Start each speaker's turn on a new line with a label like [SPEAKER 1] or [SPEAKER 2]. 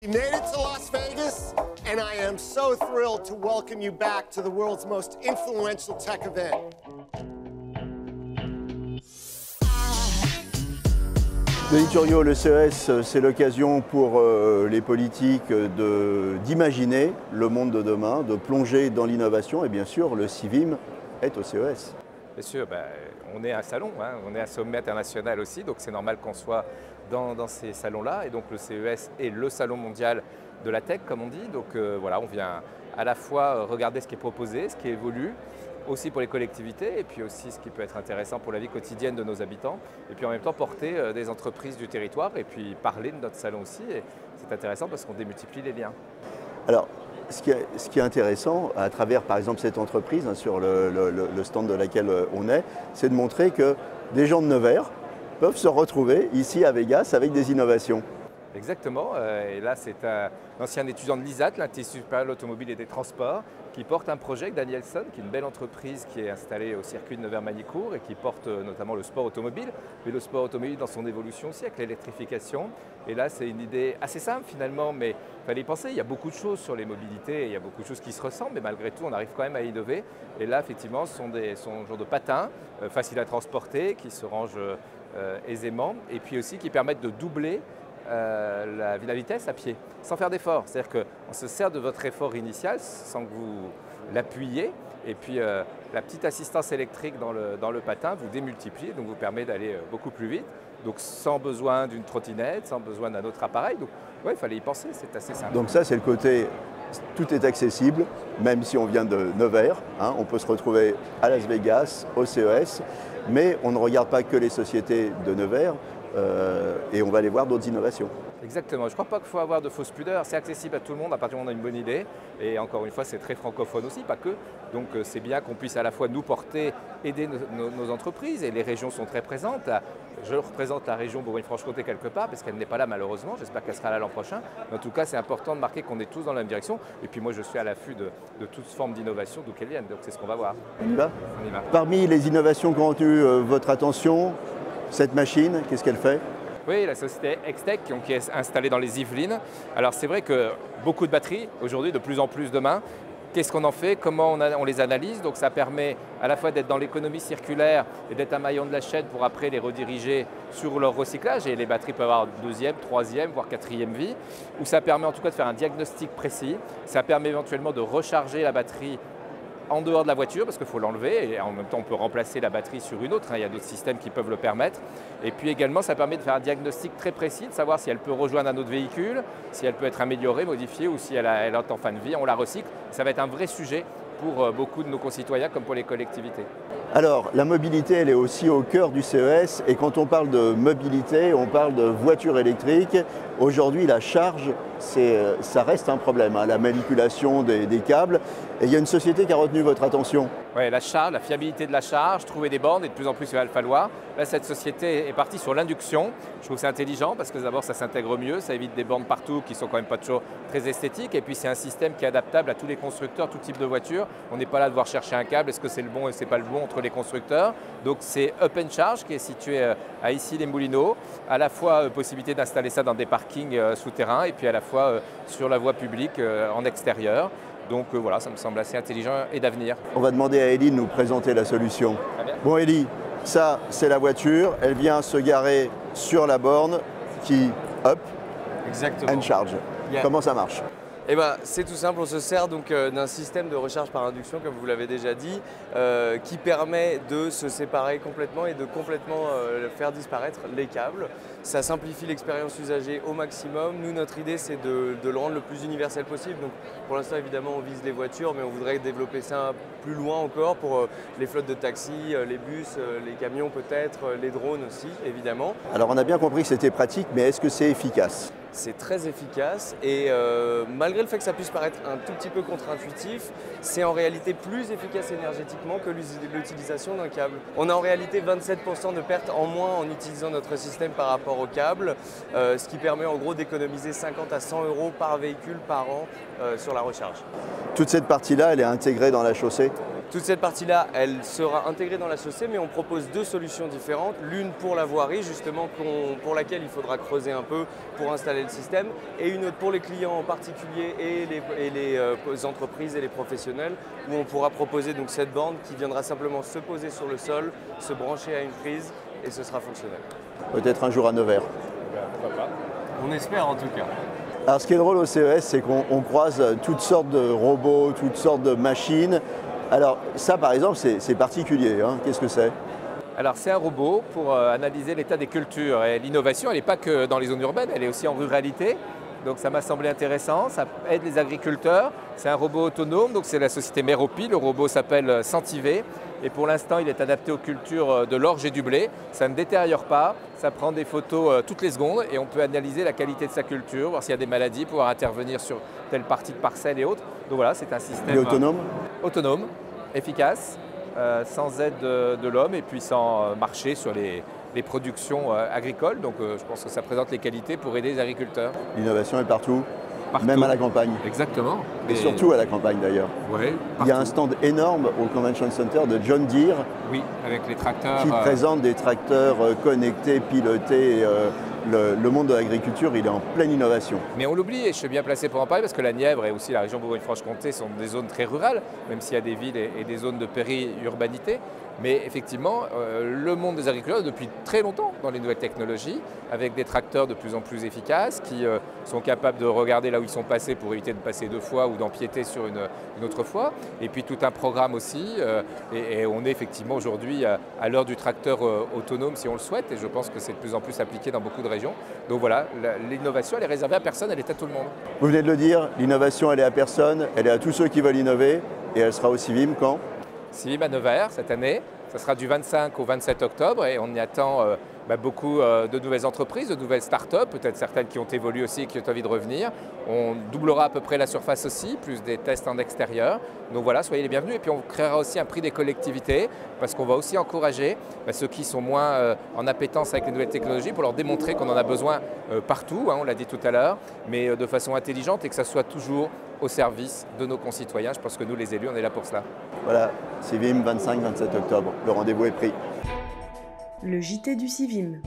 [SPEAKER 1] We made it to Las Vegas, and I am so thrilled to welcome you back to the world's most influential tech event.
[SPEAKER 2] Denis Turriot, le CES, c'est l'occasion pour les politiques d'imaginer le monde de demain, de plonger dans l'innovation, et bien sûr, le CIVIM est au CES.
[SPEAKER 3] Bien sûr, on est un salon, on est un sommet international aussi, donc c'est normal qu'on soit dans ces salons-là. Et donc le CES est le salon mondial de la tech, comme on dit. Donc voilà, on vient à la fois regarder ce qui est proposé, ce qui évolue, aussi pour les collectivités, et puis aussi ce qui peut être intéressant pour la vie quotidienne de nos habitants. Et puis en même temps, porter des entreprises du territoire, et puis parler de notre salon aussi. Et c'est intéressant parce qu'on démultiplie les liens.
[SPEAKER 2] Alors, ce qui est intéressant, à travers par exemple cette entreprise, sur le stand de laquelle on est, c'est de montrer que des gens de Nevers peuvent se retrouver ici à Vegas avec des innovations.
[SPEAKER 3] Exactement, et là c'est un ancien étudiant de l'ISAT, l'Institut supérieur de l'automobile et des transports, qui porte un projet avec Danielson, qui est une belle entreprise qui est installée au circuit de Nevers-Manicourt et qui porte notamment le sport automobile, mais le sport automobile dans son évolution aussi avec l'électrification. Et là c'est une idée assez simple finalement, mais il fallait y penser, il y a beaucoup de choses sur les mobilités, il y a beaucoup de choses qui se ressemblent, mais malgré tout on arrive quand même à innover. Et là effectivement ce sont un genre de patins, faciles à transporter, qui se rangent aisément, et puis aussi qui permettent de doubler la vitesse à pied, sans faire d'effort. C'est-à-dire qu'on se sert de votre effort initial sans que vous l'appuyiez, et puis la petite assistance électrique dans le patin vous démultiplie, donc vous permet d'aller beaucoup plus vite, donc sans besoin d'une trottinette, sans besoin d'un autre appareil. Donc ouais, il fallait y penser, c'est assez simple.
[SPEAKER 2] Donc ça c'est le côté, tout est accessible, même si on vient de Nevers, on peut se retrouver à Las Vegas, au CES, mais on ne regarde pas que les sociétés de Nevers, et on va aller voir d'autres innovations.
[SPEAKER 3] Exactement, je ne crois pas qu'il faut avoir de fausses pudeurs, c'est accessible à tout le monde à partir du moment où on a une bonne idée, et encore une fois c'est très francophone aussi, pas que, donc c'est bien qu'on puisse à la fois nous porter, aider nos entreprises, et les régions sont très présentes. Je représente la région Bourgogne-Franche-Comté quelque part, parce qu'elle n'est pas là malheureusement, j'espère qu'elle sera là l'an prochain, mais en tout cas c'est important de marquer qu'on est tous dans la même direction, et puis moi je suis à l'affût de toute forme d'innovation d'où qu'elle vienne, donc c'est ce qu'on va voir.
[SPEAKER 2] On y va ?
[SPEAKER 3] On y va.
[SPEAKER 2] Parmi les innovations qui ont retenu votre attention, cette machine, qu'est-ce qu'elle fait ?
[SPEAKER 3] Oui, la société Extech qui est installée dans les Yvelines. Alors c'est vrai que beaucoup de batteries aujourd'hui, de plus en plus demain. Qu'est-ce qu'on en fait? Comment on les analyse? Donc ça permet à la fois d'être dans l'économie circulaire et d'être un maillon de la chaîne pour après les rediriger sur leur recyclage. Et les batteries peuvent avoir deuxième, troisième, voire quatrième vie. Ou ça permet en tout cas de faire un diagnostic précis. Ça permet éventuellement de recharger la batterie en dehors de la voiture, parce qu'il faut l'enlever, et en même temps on peut remplacer la batterie sur une autre, il y a d'autres systèmes qui peuvent le permettre. Et puis également ça permet de faire un diagnostic très précis, de savoir si elle peut rejoindre un autre véhicule, si elle peut être améliorée, modifiée, ou si elle est en fin de vie, on la recycle. Ça va être un vrai sujet pour beaucoup de nos concitoyens comme pour les collectivités.
[SPEAKER 2] Alors, la mobilité, elle est aussi au cœur du CES, et quand on parle de mobilité, on parle de voitures électriques. Aujourd'hui, la charge, ça reste un problème, la manipulation des câbles. Et il y a une société qui a retenu votre attention.
[SPEAKER 3] Oui, la charge, la fiabilité de la charge, trouver des bornes, et de plus en plus il va le falloir. Là, cette société est partie sur l'induction. Je trouve que c'est intelligent parce que d'abord ça s'intègre mieux, ça évite des bornes partout qui sont quand même pas toujours très esthétiques. Et puis c'est un système qui est adaptable à tous les constructeurs, tout type de voiture. On n'est pas là de devoir chercher un câble, est-ce que c'est le bon et c'est pas le bon entre les constructeurs. Donc c'est Up & Charge qui est situé à Issy-les-Moulineaux. À la fois possibilité d'installer ça dans des parkings souterrains et puis à la fois sur la voie publique en extérieur. Donc voilà, ça me semble assez intelligent et d'avenir.
[SPEAKER 2] On va demander à Ellie de nous présenter la solution. Bon Ellie, ça c'est la voiture, elle vient se garer sur la borne qui up and charge.
[SPEAKER 4] Yeah.
[SPEAKER 2] Comment ça marche?
[SPEAKER 4] Eh ben, c'est tout simple, on se sert donc d'un système de recharge par induction, comme vous l'avez déjà dit, qui permet de se séparer complètement et de complètement faire disparaître les câbles. Ça simplifie l'expérience usagée au maximum. Nous, notre idée, c'est de le rendre le plus universel possible. Donc, pour l'instant, évidemment, on vise les voitures, mais on voudrait développer ça plus loin encore pour les flottes de taxis, les bus, les camions peut-être, les drones aussi, évidemment.
[SPEAKER 2] Alors, on a bien compris que c'était pratique, mais est-ce que c'est efficace?
[SPEAKER 4] C'est très efficace et malgré le fait que ça puisse paraître un tout petit peu contre-intuitif, c'est en réalité plus efficace énergétiquement que l'utilisation d'un câble. On a en réalité 27% de pertes en moins en utilisant notre système par rapport au câble, ce qui permet en gros d'économiser 50 à 100 € par véhicule par an sur la recharge.
[SPEAKER 2] Toute cette partie-là, elle est intégrée dans la chaussée?
[SPEAKER 4] Toute cette partie-là, elle sera intégrée dans la chaussée, mais on propose deux solutions différentes. L'une pour la voirie, justement, pour laquelle il faudra creuser un peu pour installer le système, et une autre pour les clients en particulier et les entreprises et les professionnels, où on pourra proposer donc cette borne qui viendra simplement se poser sur le sol, se brancher à une prise, et ce sera fonctionnel.
[SPEAKER 2] Peut-être un jour à Nevers.
[SPEAKER 3] Pourquoi pas.
[SPEAKER 4] On espère en tout cas.
[SPEAKER 2] Alors ce qui est drôle au CES, c'est qu'on croise toutes sortes de robots, toutes sortes de machines. Alors ça par exemple c'est particulier, hein. Qu'est-ce que c'est?
[SPEAKER 3] Alors c'est un robot pour analyser l'état des cultures. Et l'innovation, elle n'est pas que dans les zones urbaines, elle est aussi en ruralité. Donc ça m'a semblé intéressant, ça aide les agriculteurs. C'est un robot autonome, donc c'est la société Meropi. Le robot s'appelle Centivé. Et pour l'instant, il est adapté aux cultures de l'orge et du blé. Ça ne détériore pas, ça prend des photos toutes les secondes et on peut analyser la qualité de sa culture, voir s'il y a des maladies, pouvoir intervenir sur telle partie de parcelle et autres. Donc voilà, c'est un système
[SPEAKER 2] Il est autonome?
[SPEAKER 3] Autonome, efficace, sans aide de l'homme et puis sans marcher sur les productions agricoles. Donc je pense que ça présente les qualités pour aider les agriculteurs.
[SPEAKER 2] L'innovation est partout,
[SPEAKER 3] Partout.
[SPEAKER 2] même à la campagne.
[SPEAKER 3] Exactement.
[SPEAKER 2] Et surtout à la campagne d'ailleurs.
[SPEAKER 3] Ouais,
[SPEAKER 2] Il y a un stand énorme au Convention Center de John Deere
[SPEAKER 3] Oui, avec les tracteurs.
[SPEAKER 2] qui présente des tracteurs connectés, pilotés. Le monde de l'agriculture, il est en pleine innovation.
[SPEAKER 3] Mais on l'oublie, et je suis bien placé pour en parler, parce que la Nièvre et aussi la région Bourgogne-Franche-Comté sont des zones très rurales, même s'il y a des villes et des zones de péri-urbanité. Mais effectivement, le monde des agriculteurs depuis très longtemps dans les nouvelles technologies, avec des tracteurs de plus en plus efficaces qui sont capables de regarder là où ils sont passés pour éviter de passer deux fois ou d'empiéter sur une autre fois. Et puis tout un programme aussi. Et on est effectivement aujourd'hui à l'heure du tracteur autonome si on le souhaite. Et je pense que c'est de plus en plus appliqué dans beaucoup de régions. Donc voilà, l'innovation, elle est réservée à personne, elle est à tout le monde.
[SPEAKER 2] Vous venez de le dire, l'innovation, elle est à personne, elle est à tous ceux qui veulent innover, et elle sera au CIVIM quand?
[SPEAKER 3] CIVIM à Nevers cette année, ça sera du 25 au 27 octobre et on y attend beaucoup de nouvelles entreprises, de nouvelles start-up, peut-être certaines qui ont évolué aussi et qui ont envie de revenir. On doublera à peu près la surface aussi, plus des tests en extérieur. Donc voilà, soyez les bienvenus. Et puis on créera aussi un prix des collectivités parce qu'on va aussi encourager ceux qui sont moins en appétence avec les nouvelles technologies pour leur démontrer qu'on en a besoin partout, hein, on l'a dit tout à l'heure, mais de façon intelligente et que ça soit toujours au service de nos concitoyens. Je pense que nous, les élus, on est là pour cela.
[SPEAKER 2] Voilà, CIVIM 25-27 octobre, le rendez-vous est pris.
[SPEAKER 5] Le JT du CIVIM.